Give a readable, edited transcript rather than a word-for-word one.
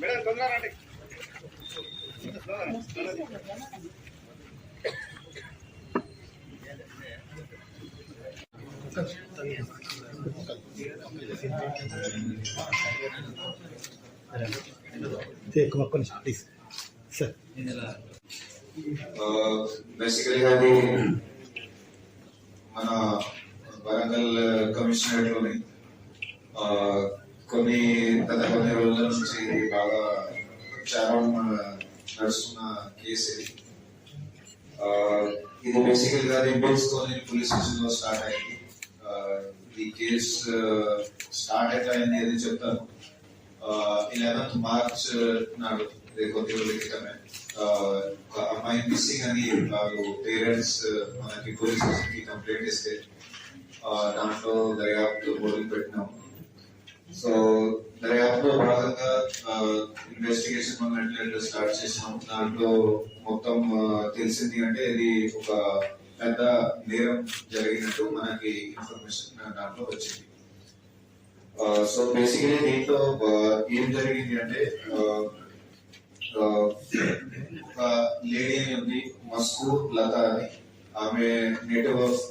Madam తొందరగా రండి. Please sir. Basically అది మన వరంగల్ కమిషనరేట్ లోని కొన్ని గత కొన్ని రోజుల నుంచి బాగా ప్రచారం నడుస్తున్న కేసు ఇది బేసికల్ గా ఇంపెక్స్ తోని పోలీస్ స్టేషన్ లో స్టార్ట్ అయింది. ఈ కేసు స్టార్ట్ ఎట్లా అయింది అది చెప్తాను. 11th March నాడు కొద్ది రోజుల క్రితమే ఒక అమ్మాయి మిస్సింగ్ అని వాళ్ళు పేరెంట్స్ మనకి పోలీస్ స్టేషన్ కి కంప్లైంట్ ఇస్తే దాంట్లో దర్యాప్తు మొదలు పెట్టినాం. సో దర్యాప్తులో భాగంగా ఇన్వెస్టిగేషన్ మనం స్టార్ట్ చేసినాం. దాంట్లో మొత్తం తెలిసింది అంటే ఇది ఒక పెద్ద నేరం జరిగినట్టు మనకి ఇన్ఫర్మేషన్ దాంట్లో వచ్చింది. సో బేసికలీ దీంట్లో ఏం జరిగింది అంటే ఒక లేడీ అని ఉంది, మస్కూర్ లత అని. ఆమె నేటివ్ ఆఫ్